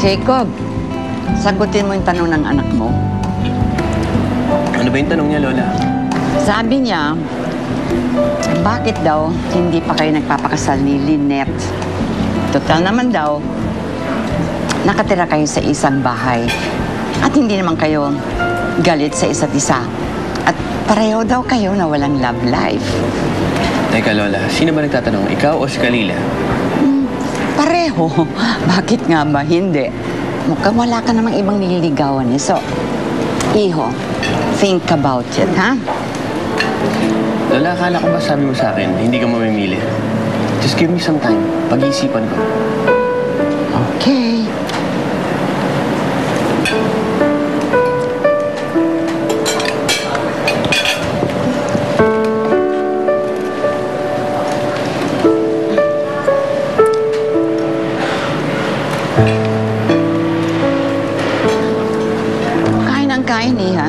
Jacob, sagutin mo yung tanong ng anak mo. Ano ba yung tanong niya, Lola? Sabi niya, bakit daw hindi pa kayo nagpapakasal ni Lynette? Total naman daw, nakatira kayo sa isang bahay. At hindi naman kayo galit sa isa't isa. At pareho daw kayo na walang love life. Teka, Lola, sino ba nagtatanong? Ikaw o si Kalila? Pareho. Bakit nga ba hindi? Mukhang wala ka namang ibang nililigawan eh. So, iho, think about it, ha? Lola, akala ko ba sabi mo sa akin, hindi ka mamimili? Just give me some time. Pag-iisipan ko. Okay. Kain ang kain eh, ha?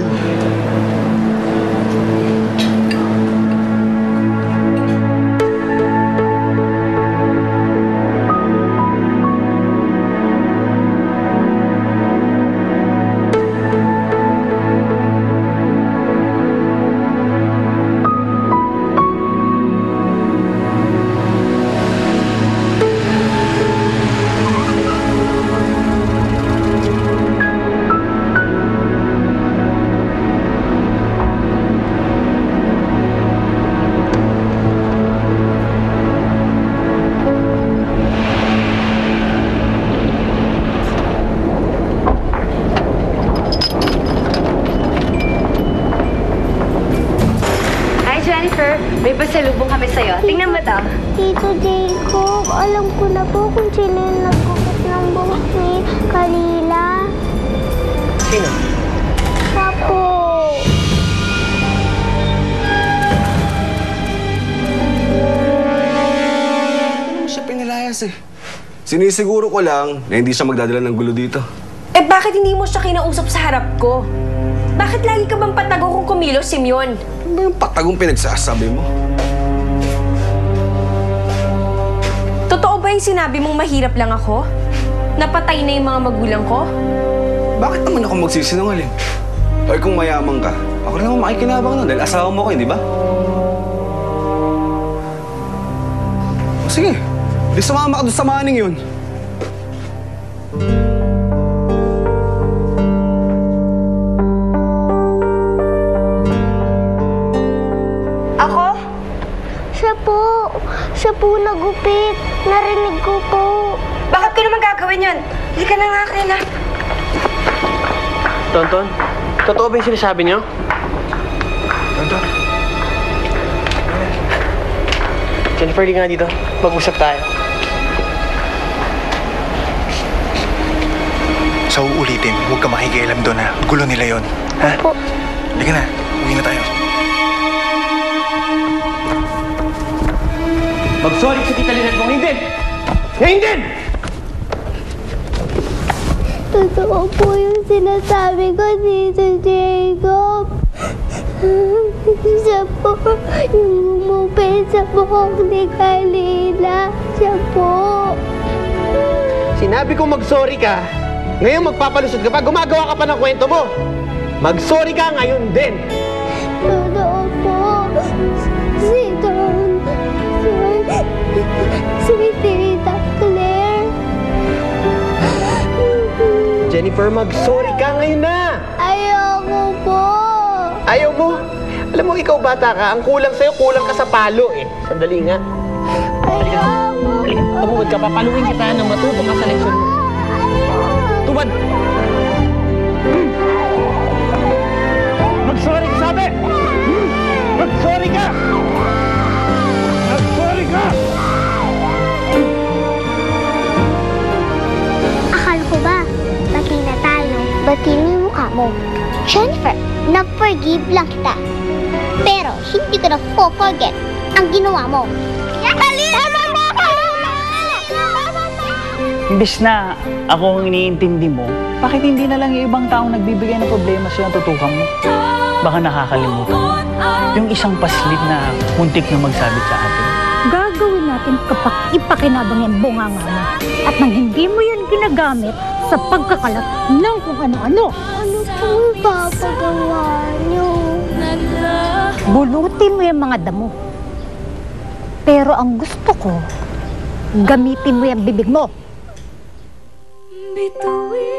Jennifer, may pasalubong kami sa'yo. Tingnan mo to. Tito Jacob, alam ko na po kung sino yung nagkukot ng buhok ni Kalila. Sino? Siya po. Ano mo siya pinalayas eh? Sinisiguro ko lang na hindi siya magdadala ng gulo dito. Eh bakit hindi mo siya kinausap sa harap ko? Bakit lagi ka bang patago kung kumilos, Simeon? Ano ba yung patagong pinagsasabi mo? Totoo ba yung sinabi mong mahirap lang ako? Napatay na yung mga magulang ko? Bakit naman ako magsisinungaling? Ay kung mayaman ka, ako rin naman makikinabang nun dahil asawa mo ko, hindi ba? O sige, di sumama ka doon sa maning yun. Ako? Siya po nagupit. Narinig ko po. Bakit ko naman gagawin yun? Hindi ka na nga kanila. Tonton, totoo ba yung sinasabi niyo? Tonton. Jennifer, hindi nga dito. Mag-usap tayo. Sa uulitin, huwag ka makikialam doon ha. Gulo nila yon. Ha? Po. Halika na. Uwi na tayo. Mag-sorry sa tita Lynette mo. Ngayon din! Ngayon din! Totoo po yung sinasabi ko, Tito Jacob. Siya po yung umupit sa buhok ni Kalila. Siya po. Sinabi ko mag-sorry ka. Ngayon magpapalusot ka pa. Gumagawa ka pa ng kwento mo. Mag-sorry ka ngayon din. Totoo po. Si Tita Claire. Jennifer, mag-sorry ka ngayon na. Ayoko po. Ayaw mo? Alam mo, ikaw bata ka. Ang kulang sa'yo, kulang ka sa palo eh. Sandali nga. Ayoko. Tumubad ka, papaluin kita nang matuto ka sa leksyon mo. Tubad! Mag-sorry ka, sabi! Mag-sorry ka! Mag-sorry ka! Akala ko ba, bati na tayo. Bati mo yung mukha mo. Jennifer, nag-forgive lang kita. Pero hindi ko na forget ang ginawa mo. Tama na! Imbis na ako ang iniintindi mo, bakit hindi na lang yung ibang taong nagbibigay ng problema sa'yo ang tutukan mo? Baka nakakalimutan mo. Yung isang paslit na muntik na magsabit sa atin. Gagawin natin kapag ipakinabang yung bunganga mo. At nang hindi mo yun ginagamit sa pagkakalat ng kung ano-ano. Ano pong papagawa niyo? Bulutin mo yung mga damo. Pero ang gusto ko, gamitin mo yung bibig mo. Bituin